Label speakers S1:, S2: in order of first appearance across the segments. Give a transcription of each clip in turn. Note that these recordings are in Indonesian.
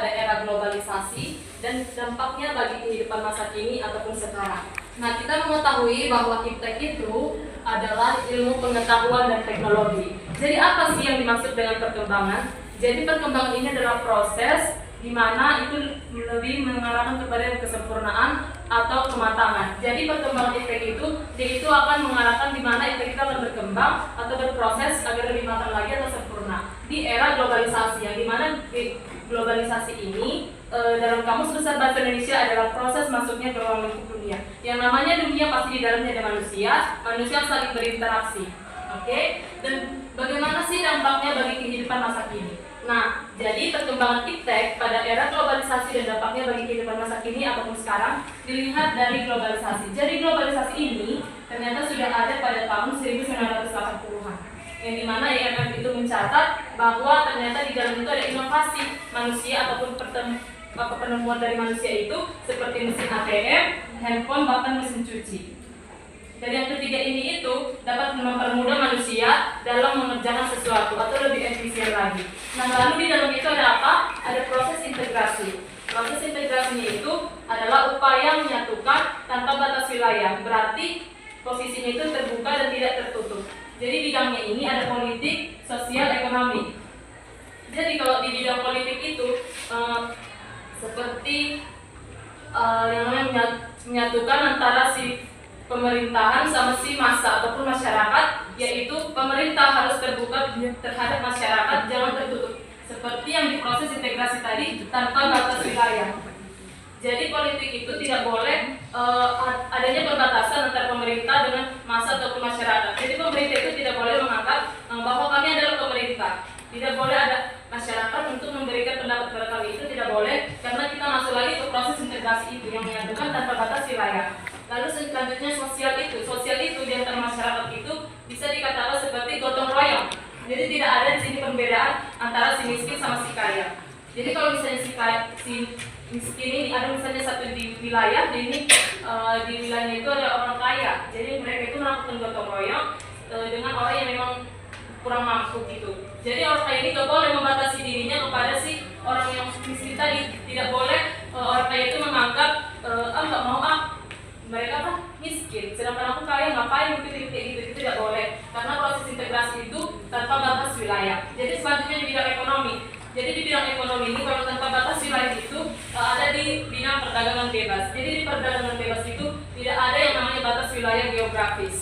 S1: pada era globalisasi dan dampaknya bagi kehidupan masa kini ataupun sekarang. Nah, kita mengetahui bahwa iptek itu adalah ilmu pengetahuan dan teknologi. Jadi apa sih yang dimaksud dengan perkembangan? Jadi perkembangan ini adalah proses di mana itu lebih mengarahkan kepada kesempurnaan atau kematangan. Jadi perkembangan iptek itu akan mengarahkan di mana iptek kita akan berkembang atau berproses agar lebih matang lagi atau sempurna. Di era globalisasi, yang dimana globalisasi ini dalam Kamus Besar Bahasa Indonesia adalah proses masuknya ke ruang lingkup dunia. Yang namanya dunia pasti di dalamnya ada manusia saling berinteraksi. Oke? Dan bagaimana sih dampaknya bagi kehidupan masa kini? Nah, jadi perkembangan iptek pada era globalisasi dan dampaknya bagi kehidupan masa kini ataupun sekarang dilihat dari globalisasi. Jadi globalisasi ini ternyata sudah ada pada tahun 1980-an. Yang dimana IMF itu mencatat bahwa ternyata di dalam itu ada inovasi manusia ataupun penemuan dari manusia itu seperti mesin ATM, handphone, bahkan mesin cuci. Dan yang ketiga ini itu dapat mempermudah manusia dalam mengerjakan sesuatu atau lebih efisien lagi. Nah, lalu di dalam itu ada apa? Ada proses integrasi. Proses integrasinya itu adalah upaya menyatukan tanpa batas wilayah. Berarti posisinya itu terbuka dan tidak tertutup. Jadi bidangnya ini ada politik, sosial, ekonomi. Jadi kalau di bidang politik itu seperti yang namanya menyatukan antara si pemerintahan sama si massa ataupun masyarakat, yaitu pemerintah harus terbuka terhadap masyarakat, jangan tertutup. Seperti yang diproses integrasi tadi tanpa batas wilayah. Jadi politik itu tidak boleh adanya perbatasan antara pemerintah dengan massa ataupun masyarakat. Jadi pemerintah itu tidak boleh menganggap bahwa kami adalah pemerintah. Tidak boleh ada masyarakat untuk memberikan pendapat kepada kami, itu tidak boleh, karena kita masuk lagi ke proses integrasi itu yang menyatukan tanpa batas wilayah. Lalu selanjutnya sosial itu di antara masyarakat itu bisa dikatakan seperti gotong royong. Jadi tidak ada di sini perbedaan antara si miskin sama si kaya. Jadi kalau misalnya si miskin ini ada misalnya satu di wilayah, di wilayahnya itu ada orang kaya. Jadi mereka itu melakukan gotong royong dengan orang yang memang kurang mampu gitu. Jadi orang kaya ini tidak boleh membatasi dirinya kepada si orang yang miskin tadi. Tidak boleh orang kaya itu menganggap nggak mau mereka kan miskin, sedangkan aku kaya, ngapain gitu, itu tidak boleh, karena proses integrasi itu tanpa batas wilayah. Jadi selanjutnya di bidang ekonomi. Jadi di bidang ekonomi ini kalau tanpa batas wilayah itu ada di bidang perdagangan bebas. Jadi di perdagangan bebas itu tidak ada yang namanya batas wilayah geografis,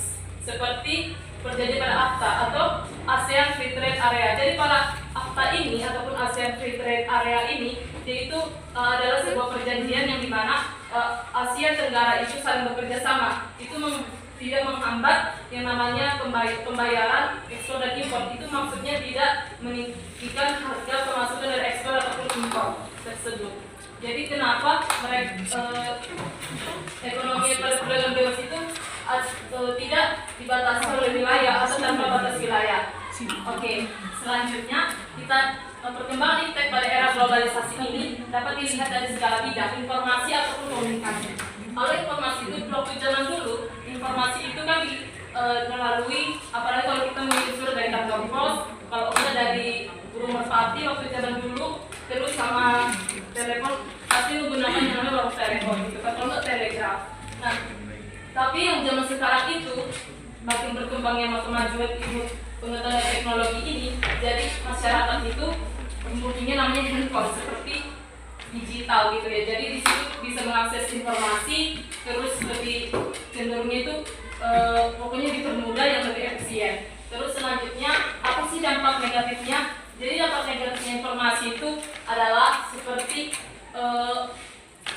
S1: seperti perjanjian pada AFTA atau ASEAN Free Trade Area. Jadi pada AFTA ini ataupun ASEAN Free Trade Area ini, yaitu adalah sebuah perjanjian yang dimana Asia Tenggara itu saling bekerja sama. Itu tidak menghambat yang namanya pembayaran ekspor dan impor. Itu maksudnya tidak meninggikan harga pemasukan dari ekspor ataupun impor tersebut. Jadi kenapa ekonomi perdagangan bebas itu tidak dibatasi oleh wilayah atau tanpa batas wilayah. Oke, selanjutnya kita perkembangan iptek pada era globalisasi ini dapat dilihat dari segala bidang, informasi ataupun komunikasi. Kalau informasi itu waktu zaman dulu, informasi itu kan melalui, apalagi kalau kita mengirim surat dari kantor pos, kalau udah dari burung merpati waktu zaman dulu, terus sama telepon pasti menggunakan yang namanya warung telepon gitu, kalau nggak telegraf. Nah, tapi yang zaman sekarang itu makin berkembangnya kemajuan ilmu pengetahuan teknologi ini, jadi masyarakat itu mempunyai namanya handphone seperti digital gitu ya. Jadi di situ bisa mengakses informasi, terus lebih cenderungnya itu pokoknya dipermudah yang lebih efisien. Terus selanjutnya apa sih dampak negatifnya? Jadi dampak negatifnya informasi itu adalah seperti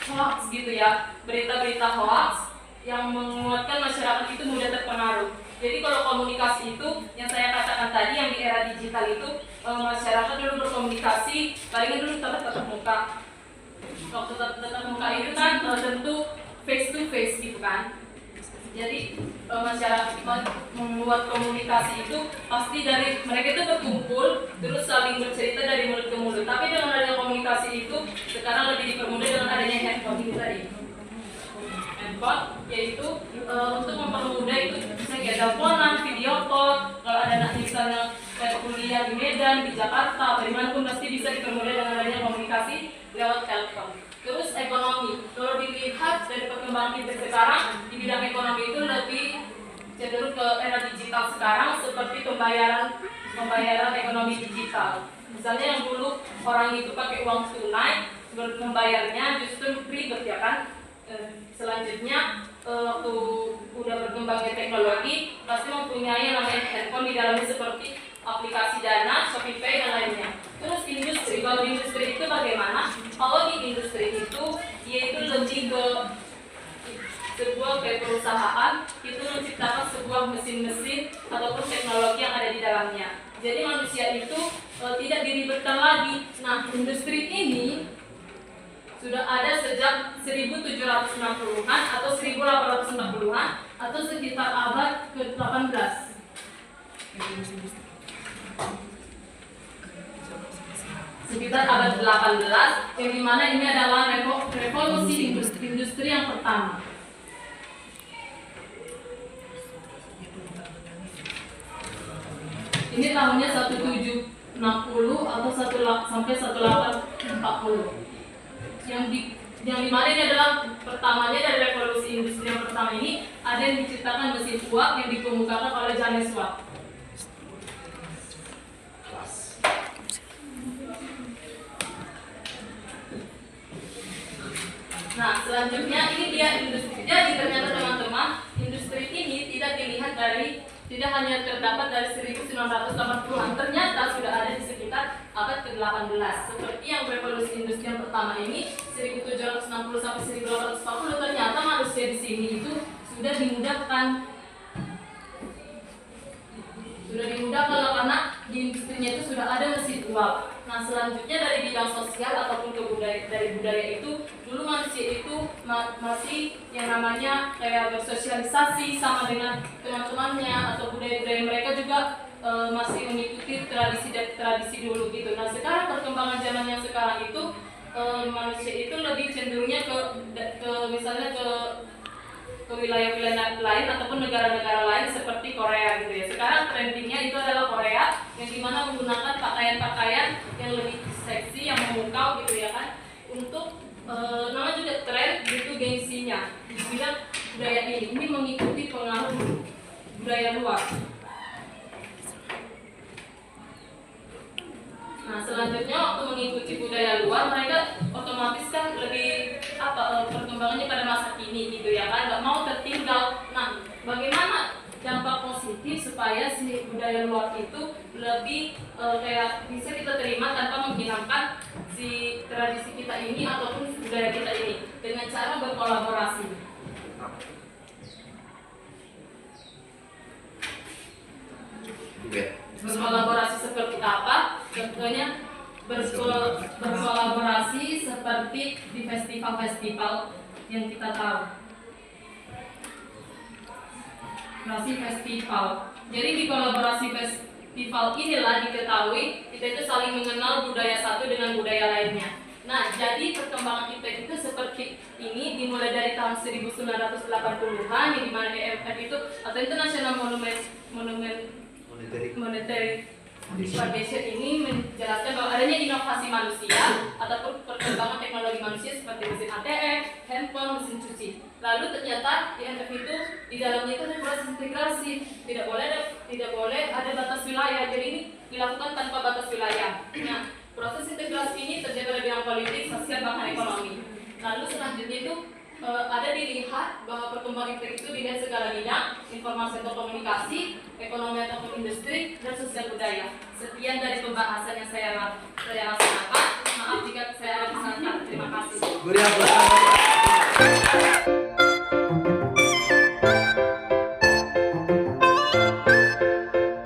S1: hoax gitu ya, berita-berita hoax yang menguatkan masyarakat itu mudah terpengaruh. Jadi kalau komunikasi itu yang saya katakan tadi yang di era digital itu masyarakat dulu berkomunikasi palingan dulu tatap muka. Waktu tatap muka itu kan tentu face to face gitu kan. Jadi masyarakat membuat komunikasi itu pasti dari mereka itu berkumpul terus saling bercerita dari mulut ke mulut. Tapi dengan adanya komunikasi itu sekarang lebih dipermudah dengan adanya handphone itu tadi. Handphone yaitu untuk mempermudah itu bisa kayak teleponan, video call. Kalau ada misalnya kuliah di Medan, di Jakarta, dimanapun pasti bisa dipermudah dengan adanya komunikasi lewat telepon. Terus ekonomi, kalau dilihat dari perkembangan kita sekarang di bidang ekonomi itu lebih cenderung ke era digital sekarang, seperti pembayaran ekonomi digital. Misalnya yang dulu orang itu pakai uang tunai membayarnya justru ribet ya kan. Selanjutnya waktu udah berkembangnya teknologi pasti mempunyai yang namanya handphone di dalamnya seperti aplikasi Dana, Shopee, dan lainnya. Terus industri, kalau di industri itu bagaimana? Kalau di industri itu yaitu lebih ke sebuah kayak perusahaan itu menciptakan sebuah mesin-mesin ataupun teknologi yang ada di dalamnya. Jadi manusia itu tidak diribetkan lagi. Nah, industri ini sudah ada sejak 1760-an atau 1840-an atau sekitar abad ke-18. Sekitar abad 18, yang dimana ini adalah revolusi industri yang pertama. Ini tahunnya 1760 atau sampai 1840. Yang dimana ini adalah pertamanya dari revolusi industri yang pertama ini ada yang diciptakan mesin uap yang dikemukakan oleh James Watt. Nah, selanjutnya ini dia industri. Jadi ternyata teman-teman, industri ini tidak hanya terdapat dari 1980-an, ternyata sudah ada di sekitar abad ke-18. Seperti yang revolusi industri yang pertama ini 1760 sampai 1840, ternyata manusia di sini itu sudah dimudahkan karena di industrinya itu sudah ada mesin uap. Nah, selanjutnya dari bidang sosial ataupun dari budaya itu, dulu manusia itu masih yang namanya kayak bersosialisasi sama dengan teman-temannya atau budaya-budaya mereka juga masih mengikuti tradisi dulu gitu. Nah, sekarang perkembangan zaman yang sekarang itu manusia itu lebih cenderungnya ke misalnya ke wilayah-wilayah lain ataupun negara-negara lain seperti Korea gitu ya. Sekarang trendingnya itu adalah Korea, yang dimana menggunakan pakaian-pakaian yang lebih seksi, yang memukau gitu ya kan. Untuk nama juga tren gitu gengsinya di bidang budaya ini mengikuti pengaruh budaya luar. Nah, selanjutnya waktu mengikuti budaya luar, mereka otomatis kan lebih perkembangannya pada masa kini gitu ya kan, nggak mau tertinggal. Nah, bagaimana dampak positif supaya si budaya luar itu lebih kayak bisa kita terima tanpa menghilangkan si tradisi kita ini ataupun budaya kita ini, dengan cara berkolaborasi. Berkolaborasi seperti apa? Contohnya berkolaborasi seperti di festival-festival yang kita tahu. Festival. Jadi di kolaborasi festival inilah diketahui kita itu saling mengenal budaya satu dengan budaya lainnya. Nah, jadi perkembangan IPEK itu seperti ini dimulai dari tahun 1980-an, yang dimana EMF itu atau International Monetary Foundation ini menjelaskan bahwa adanya inovasi manusia ataupun perkembangan teknologi manusia seperti mesin ATM, handphone, mesin cuci. Lalu ternyata IMF itu di dalamnya itu ada proses integrasi, tidak boleh ada batas wilayah. Jadi ini dilakukan tanpa batas wilayah. Nah, proses integrasi ini terjadi pada bidang politik, sosial, bahkan ekonomi. Lalu selanjutnya itu ada dilihat bahwa perkembangan IPEK itu dilihat segala bidang, informasi atau komunikasi, ekonomi ataupun industri, dan sosial budaya. Sekian dari pembahasan yang saya laksanakan. Maaf jika saya ada kesalahan. Terima kasih.